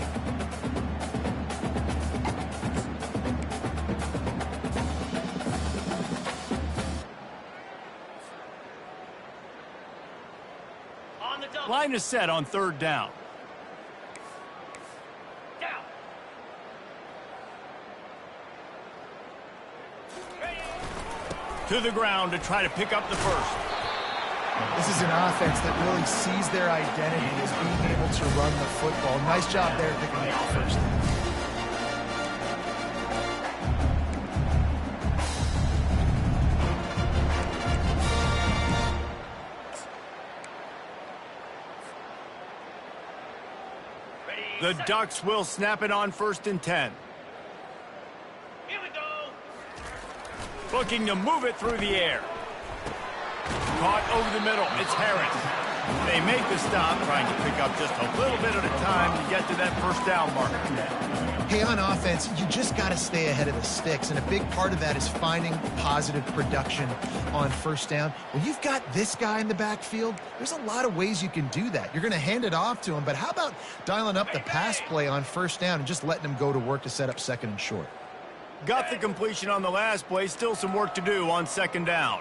[SPEAKER 1] Line is set on 3rd down. To the ground to try to pick up the first.
[SPEAKER 3] This is an offense that really sees their identity as being able to run the football. Nice job there picking up the first.
[SPEAKER 1] The Ducks will snap it on 1st and 10.
[SPEAKER 4] Here we go.
[SPEAKER 1] Looking to move it through the air. Caught over the middle. It's Harris. They make the stop, trying to pick up just a little bit at a time to get to that 1st down marker.
[SPEAKER 3] Hey, on offense, you just got to stay ahead of the sticks, and a big part of that is finding positive production on 1st down. When you've got this guy in the backfield, there's a lot of ways you can do that. You're going to hand it off to him, but how about dialing up the pass play on 1st down and just letting him go to work to set up 2nd and short?
[SPEAKER 1] Got the completion on the last play. Still some work to do on 2nd down.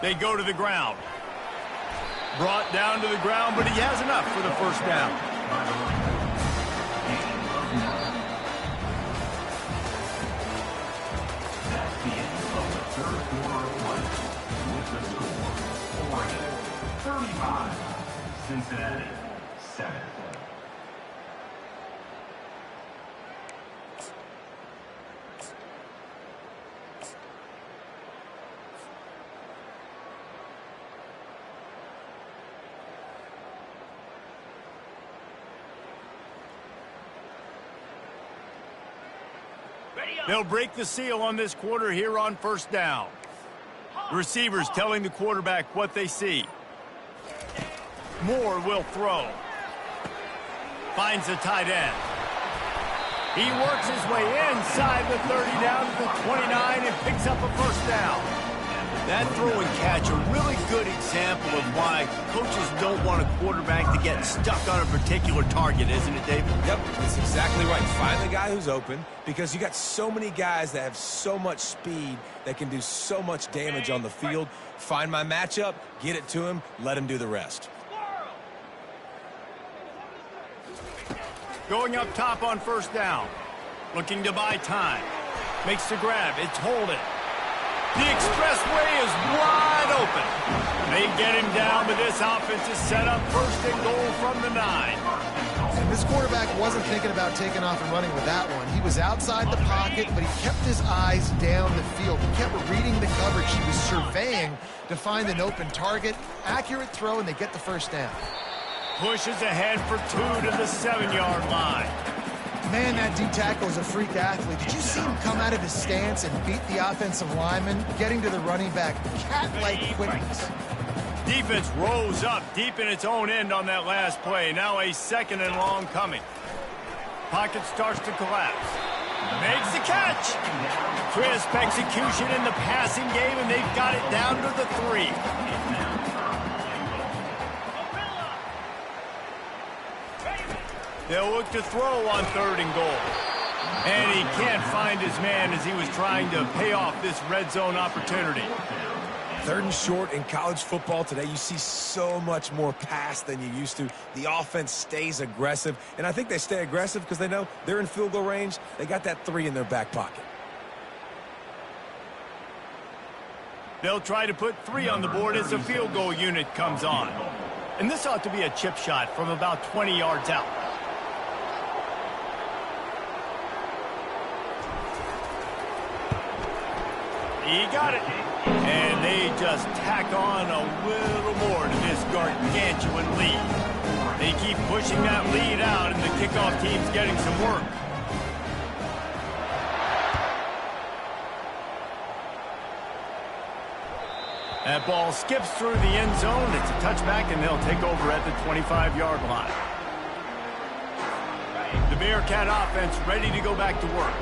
[SPEAKER 1] They go to the ground. Brought down to the ground, but he has enough for the 1st down.
[SPEAKER 5] That's the end of the 3rd quarter of play. With the score, Oregon 35, Cincinnati 7.
[SPEAKER 1] They'll break the seal on this quarter here on 1st down. Receivers telling the quarterback what they see. Moore will throw. Finds the tight end. He works his way inside the 30 down to the 29 and picks up a 1st down. That throw and catch, a really good example of why coaches don't want a quarterback to get stuck on a particular target, isn't it, David?
[SPEAKER 2] Yep, that's exactly right. Find the guy who's open, because you got so many guys that have so much speed that can do so much damage on the field. Find my matchup, get it to him, let him do the rest.
[SPEAKER 1] Going up top on 1st down. Looking to buy time. Makes the grab. It's Holden. The expressway is wide open. They get him down, but this offense is set up 1st and goal from the 9.
[SPEAKER 3] And this quarterback wasn't thinking about taking off and running with that one. He was outside the pocket, but he kept his eyes down the field. He kept reading the coverage. He was surveying to find an open target. Accurate throw, and they get the 1st down.
[SPEAKER 1] Pushes ahead for 2 to the 7-yard line.
[SPEAKER 3] Man, that D-tackle is a freak athlete. Did you see him come out of his stance and beat the offensive lineman, getting to the running back? Cat-like quickness.
[SPEAKER 1] Defense rose up deep in its own end on that last play. Now a second and long coming. Pocket starts to collapse. Makes the catch. Crisp execution in the passing game, and they've got it down to the 3. They'll look to throw on 3rd and goal. And he can't find his man as he was trying to pay off this red zone opportunity.
[SPEAKER 2] 3rd and short in college football today. You see so much more pass than you used to. The offense stays aggressive, and I think they stay aggressive because they know they're in field goal range. They got that 3 in their back pocket.
[SPEAKER 1] They'll try to put 3 on the board as the field goal unit comes on. And this ought to be a chip shot from about 20 yards out. He got it. And they just tack on a little more to this gargantuan lead. They keep pushing that lead out, and the kickoff team's getting some work. That ball skips through the end zone. It's a touchback, and they'll take over at the 25-yard line. The Bearcat offense ready to go back to work.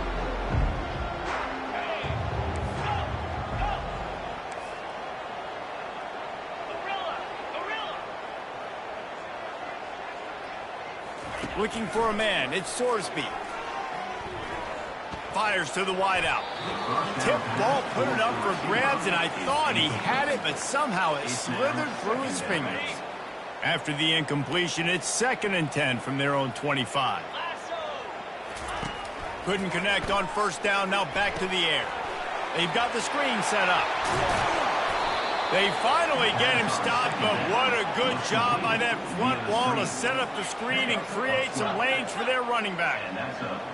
[SPEAKER 1] Looking for a man. It's Sorsby. Fires to the wideout. Tip ball, put it up for grabs, and I thought he had it, but somehow it slithered through his fingers. After the incompletion, it's 2nd and 10 from their own 25. Couldn't connect on 1st down, now back to the air. They've got the screen set up. They finally get him stopped, but what a good job by that front wall to set up the screen and create some lanes for their running back.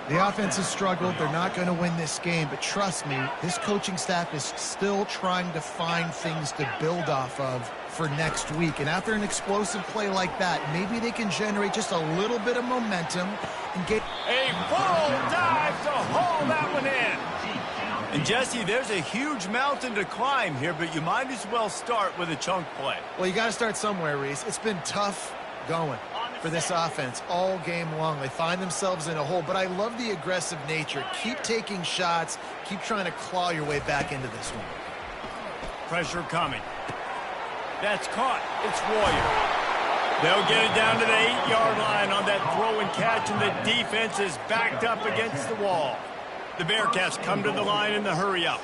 [SPEAKER 3] The offense has struggled. They're not going to win this game, but trust me, this coaching staff is still trying to find things to build off of for next week. And after an explosive play like that, maybe they can generate just a little bit of momentum and get
[SPEAKER 1] a full dive to haul that one in. And, Jesse, there's a huge mountain to climb here, but you might as well start with a chunk play.
[SPEAKER 3] Well, you got to start somewhere, Reese. It's been tough going for this offense all game long. They find themselves in a hole, but I love the aggressive nature. Keep taking shots. Keep trying to claw your way back into this one.
[SPEAKER 1] Pressure coming. That's caught. It's Royer. They'll get it down to the 8-yard line on that throw and catch, and the defense is backed up against the wall. The Bearcats come to the line in the hurry-up.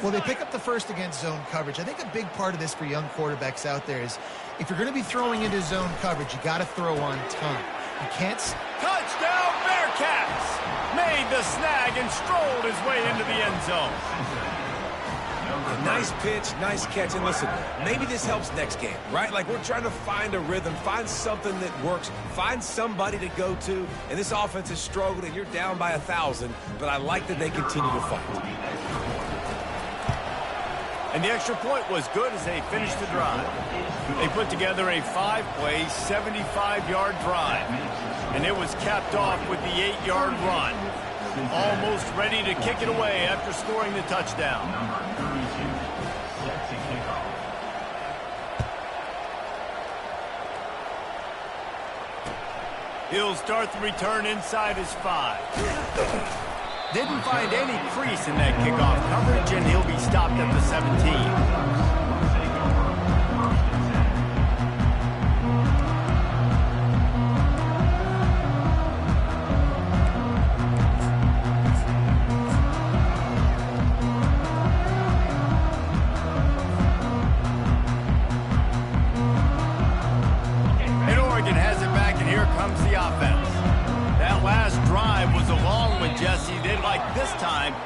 [SPEAKER 3] Well, they pick up the first against zone coverage. I think a big part of this for young quarterbacks out there is if you're going to be throwing into zone coverage, you got to throw on time. You can't...
[SPEAKER 1] Touchdown, Bearcats! Made the snag and strolled his way into the end zone.
[SPEAKER 2] Nice pitch, nice catch, and listen, maybe this helps next game, right? Like we're trying to find a rhythm, find something that works, find somebody to go to, and this offense has struggled, and you're down by 1,000, but I like that they continue to fight.
[SPEAKER 1] And the extra point was good as they finished the drive. They put together a 5-play, 75-yard drive, and it was capped off with the 8-yard run. Almost ready to kick it away after scoring the touchdown. He'll start the return inside his 5. Didn't find any crease in that kickoff coverage, and he'll be stopped at the 17.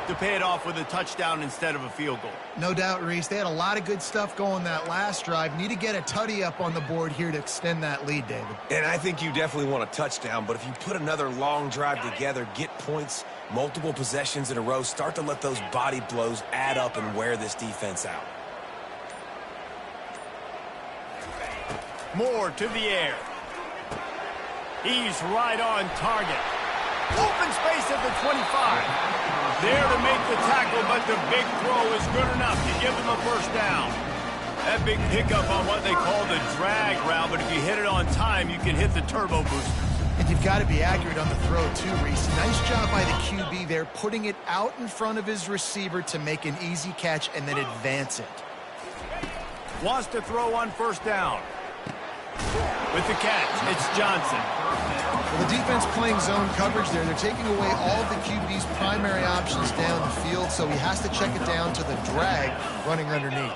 [SPEAKER 1] To pay it off with a touchdown instead of a field goal.
[SPEAKER 3] No doubt, Reese. They had a lot of good stuff going that last drive. Need to get a tutty up on the board here to extend that lead, David.
[SPEAKER 2] And I think you definitely want a touchdown, but if you put another long drive together, get points, multiple possessions in a row, start to let those body blows add up and wear this defense out.
[SPEAKER 1] More to the air. He's right on target. Open space at the 25. There to make the tackle, but the big throw is good enough to give him a first down. That big pickup on what they call the drag route, but if you hit it on time, you can hit the turbo booster.
[SPEAKER 3] And you've got to be accurate on the throw, too, Reese. Nice job by the QB there, putting it out in front of his receiver to make an easy catch and then advance it.
[SPEAKER 1] Wants to throw on first down. With the catch, it's Johnson.
[SPEAKER 3] Well, the defense playing zone coverage there. They're taking away all of the QB's primary options down the field, so he has to check it down to the drag running underneath.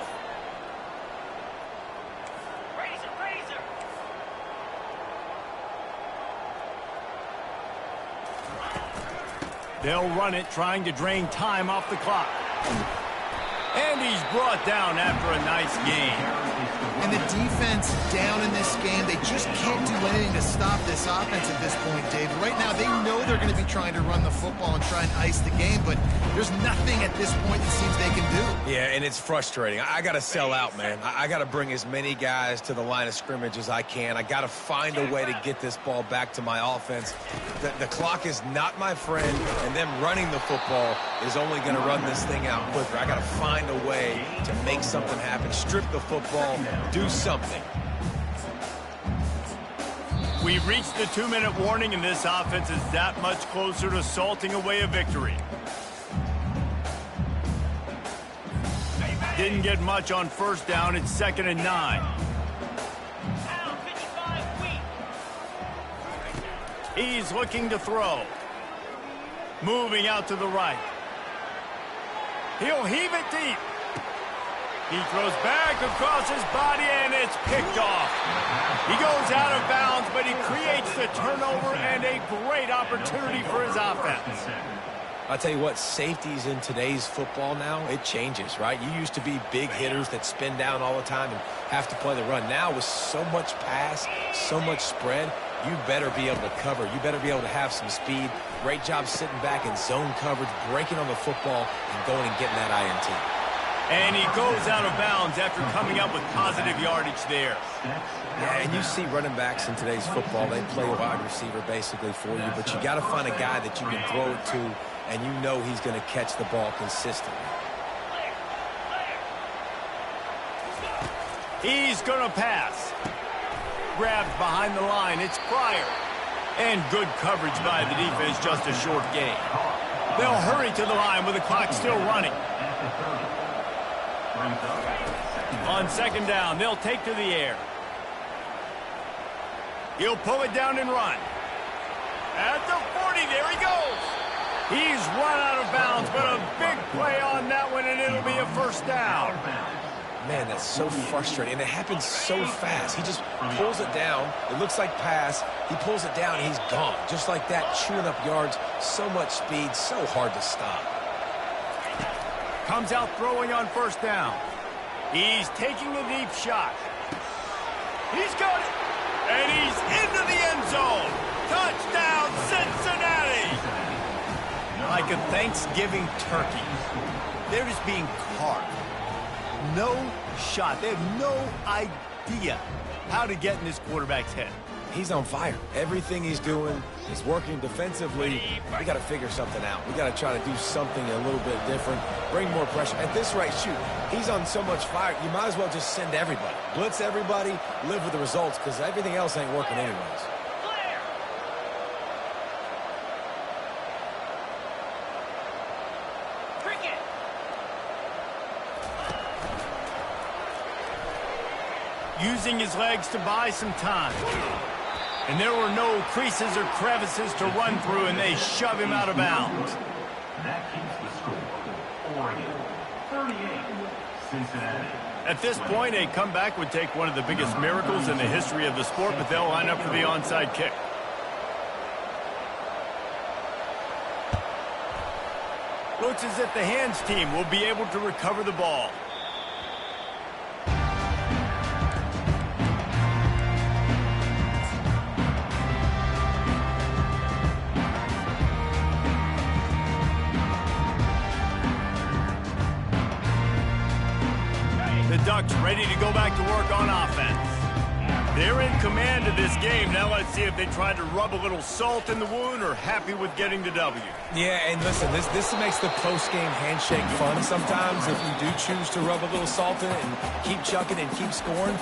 [SPEAKER 1] They'll run it, trying to drain time off the clock. And he's brought down after a nice game.
[SPEAKER 3] And the defense down in this game, they just can't do anything to stop this offense at this point, Dave. Right now, they know they're going to be trying to run the football and try and ice the game, but there's nothing at this point it seems they can do.
[SPEAKER 2] Yeah, and it's frustrating. I got to sell out, man. I got to bring as many guys to the line of scrimmage as I can. I got to find a way to get this ball back to my offense. The clock is not my friend, and them running the football is only going to run this thing out quicker. I got to find a way to make something happen, strip the football, do something.
[SPEAKER 1] We've reached the 2-minute warning, and this offense is that much closer to salting away a victory. Didn't get much on first down. It's 2nd and 9. He's looking to throw. Moving out to the right. He'll heave it deep. He throws back across his body, and it's picked off. He goes out of bounds, but he creates the turnover and a great opportunity for his offense.
[SPEAKER 2] I'll tell you what, safeties in today's football now, it changes, right? You used to be big hitters that spin down all the time and have to play the run. Now with so much pass, so much spread, you better be able to cover. You better be able to have some speed. Great job sitting back in zone coverage, breaking on the football, and going and getting that INT.
[SPEAKER 1] And he goes out of bounds after coming up with positive yardage there.
[SPEAKER 2] Yeah, and you see running backs in today's football, they play a wide receiver basically for you, but you got to find a guy that you can throw it to, and you know he's going to catch the ball consistently.
[SPEAKER 1] He's going to pass. Grabbed behind the line. It's Pryor. And good coverage by the defense, just a short gain. They'll hurry to the line with the clock still running. On 2nd down, they'll take to the air. He'll pull it down and run. At the 40, there he goes. He's run out of bounds, but a big play on that one, and it'll be a first down.
[SPEAKER 2] Man, that's so frustrating, and it happens so fast. He just pulls it down. It looks like pass. He pulls it down, and he's gone. Just like that, chewing up yards. So much speed, so hard to stop.
[SPEAKER 1] Comes out throwing on first down. He's taking a deep shot. He's got it. And he's into the end zone. Touchdown, Cincinnati. Like a Thanksgiving turkey. They're just being carved. No shot. They have no idea how to get in this quarterback's head.
[SPEAKER 2] He's on fire. Everything he's doing is working defensively. We got to figure something out. We got to try to do something a little bit different, bring more pressure. At this rate, shoot, he's on so much fire, you might as well just send everybody. Blitz everybody, live with the results, because everything else ain't working anyways.
[SPEAKER 1] Using his legs to buy some time. And there were no creases or crevices to run through, and they shove him out of bounds.
[SPEAKER 5] That keeps the score. Oregon, 38, Cincinnati.
[SPEAKER 1] At this point, a comeback would take one of the biggest miracles in the history of the sport, but they'll line up for the onside kick. Looks as if the hands team will be able to recover the ball. The Ducks ready to go back to work on offense. They're in command of this game. Now let's see if they try to rub a little salt in the wound or happy with getting the W.
[SPEAKER 2] Yeah, and listen, this makes the post-game handshake fun sometimes if you do choose to rub a little salt in it and keep chucking and keep scoring.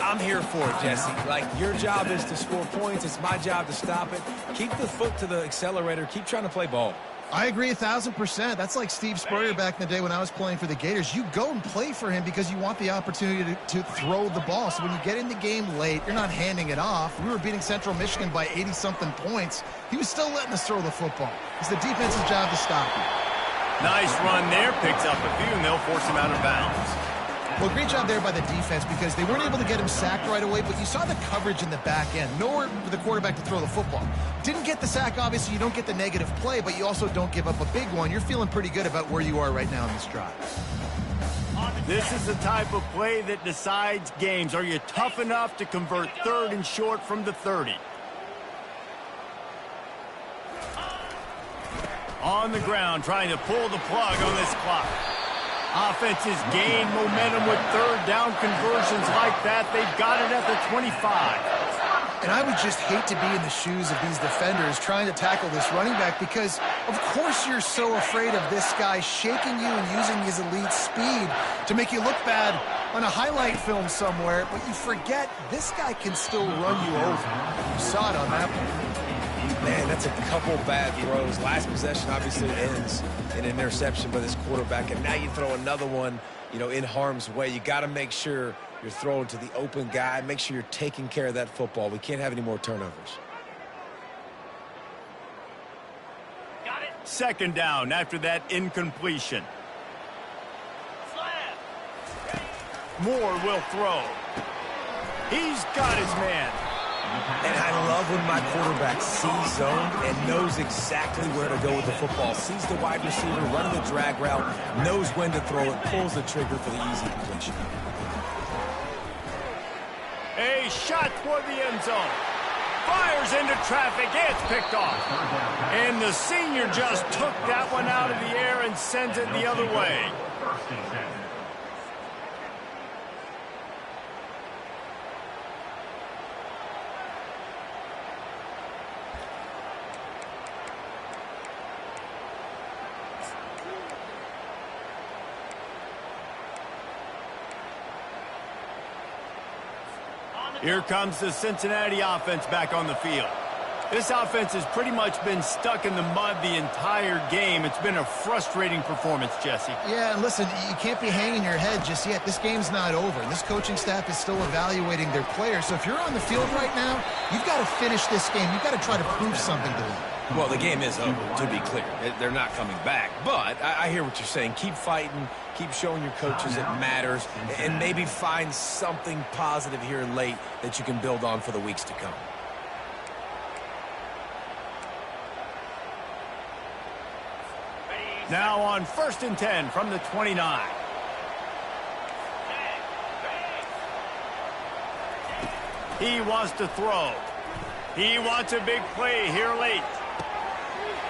[SPEAKER 2] I'm here for it, Jesse. Like, your job is to score points. It's my job to stop it. Keep the foot to the accelerator. Keep trying to play ball.
[SPEAKER 3] I agree 1,000%. That's like Steve Spurrier back in the day when I was playing for the Gators. You go and play for him because you want the opportunity to throw the ball. So when you get in the game late, you're not handing it off. We were beating Central Michigan by 80-something points. He was still letting us throw the football. It's the defense's job to stop him.
[SPEAKER 1] Nice run there. Picks up a few, and they'll force him out of bounds.
[SPEAKER 3] Well, great job there by the defense because they weren't able to get him sacked right away, but you saw the coverage in the back end. Nowhere for the quarterback to throw the football. Didn't get the sack, obviously. You don't get the negative play, but you also don't give up a big one. You're feeling pretty good about where you are right now in this drive.
[SPEAKER 1] This is the type of play that decides games. Are you tough enough to convert 3rd and short from the 30? On the ground, trying to pull the plug on this clock. Offenses gain momentum with 3rd down conversions like that. They've got it at the 25.
[SPEAKER 3] And I would just hate to be in the shoes of these defenders trying to tackle this running back because, of course, you're so afraid of this guy shaking you and using his elite speed to make you look bad on a highlight film somewhere, but you forget this guy can still run you over. You saw it on that one.
[SPEAKER 2] Man, that's a couple bad throws. Last possession obviously ends in an interception by this quarterback, and now you throw another one, you know, in harm's way. You got to make sure you're throwing to the open guy. Make sure you're taking care of that football. We can't have any more turnovers.
[SPEAKER 1] Got it. 2nd down after that incompletion. Moore will throw. He's got his man.
[SPEAKER 2] And I love when my quarterback sees zone and knows exactly where to go with the football. Sees the wide receiver running the drag route, knows when to throw it, pulls the trigger for the easy completion.
[SPEAKER 1] A shot toward the end zone. Fires into traffic. It's picked off. And the senior just took that one out of the air and sends it the other way. Here comes the Cincinnati offense back on the field. This offense has pretty much been stuck in the mud the entire game. It's been a frustrating performance, Jesse.
[SPEAKER 3] Yeah, and listen, you can't be hanging your head just yet. This game's not over. This coaching staff is still evaluating their players. So if you're on the field right now, you've got to finish this game. You've got to try to prove something to them.
[SPEAKER 2] Well, the game is over, to be clear. They're not coming back. But I hear what you're saying. Keep fighting. Keep showing your coaches it matters. And maybe find something positive here late that you can build on for the weeks to come.
[SPEAKER 1] Now on 1st and 10 from the 29. He wants to throw. He wants a big play here late.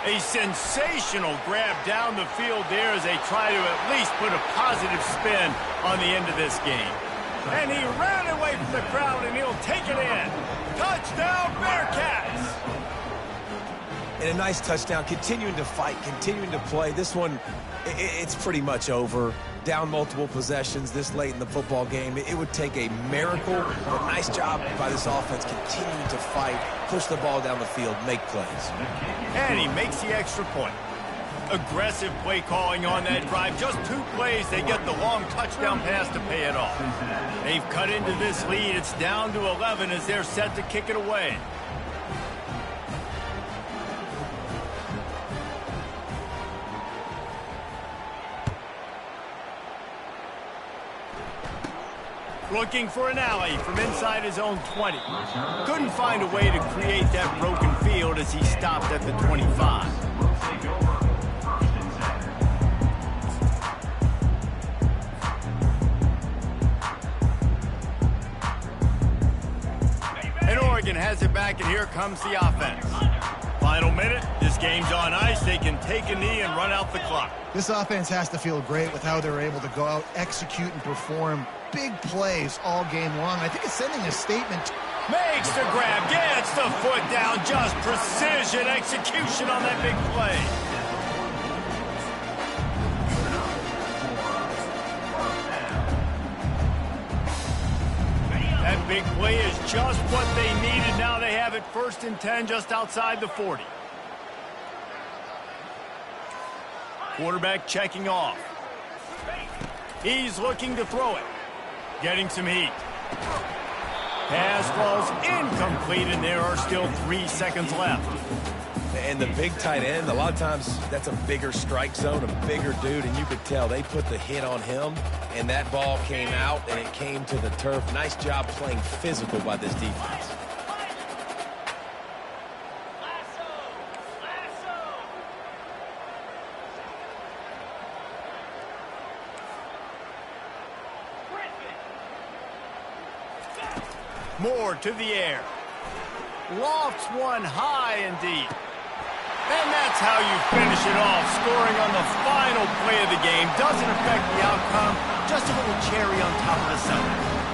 [SPEAKER 1] A sensational grab down the field there as they try to at least put a positive spin on the end of this game. And he ran away from the crowd, and he'll take it in. Touchdown, Bearcats!
[SPEAKER 2] And a nice touchdown, continuing to fight, continuing to play. This one, it's pretty much over. Down multiple possessions this late in the football game. It would take a miracle, but nice job by this offense continuing to fight, push the ball down the field, make plays.
[SPEAKER 1] And he makes the extra point. Aggressive play calling on that drive. Just 2 plays, they get the long touchdown pass to pay it off. They've cut into this lead. It's down to 11 as they're set to kick it away. Looking for an alley from inside his own 20. Couldn't find a way to create that broken field as he stopped at the 25. And Oregon has it back, and here comes the offense. Final minute. This game's on ice. They can take a knee and run out the clock.
[SPEAKER 3] This offense has to feel great with how they're able to go out, execute, and perform big plays all game long. I think it's sending a statement
[SPEAKER 1] Makes the grab, gets the foot down, just precision execution on that big play. That big play is just what they needed. Now they have it 1st and 10 just outside the 40. Quarterback checking off. He's looking to throw it. Getting some heat. Pass falls incomplete, and there are still 3 seconds left.
[SPEAKER 2] And the big tight end, a lot of times that's a bigger strike zone, a bigger dude, and you could tell they put the hit on him, and that ball came out, and it came to the turf. Nice job playing physical by this defense.
[SPEAKER 1] Moore to the air. Lofts one high and deep. And that's how you finish it off. Scoring on the final play of the game doesn't affect the outcome. Just a little cherry on top of the sundae.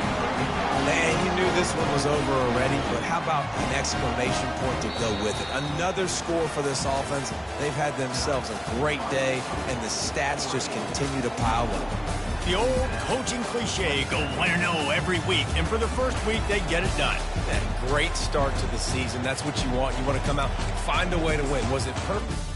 [SPEAKER 2] Man, you knew this one was over already, but how about an exclamation point to go with it? Another score for this offense. They've had themselves a great day, and the stats just continue to pile up.
[SPEAKER 1] The old coaching cliche, go 1-0 every week. And for the first week, they get it done.
[SPEAKER 2] That great start to the season. That's what you want. You want to come out, find a way to win. Was it perfect?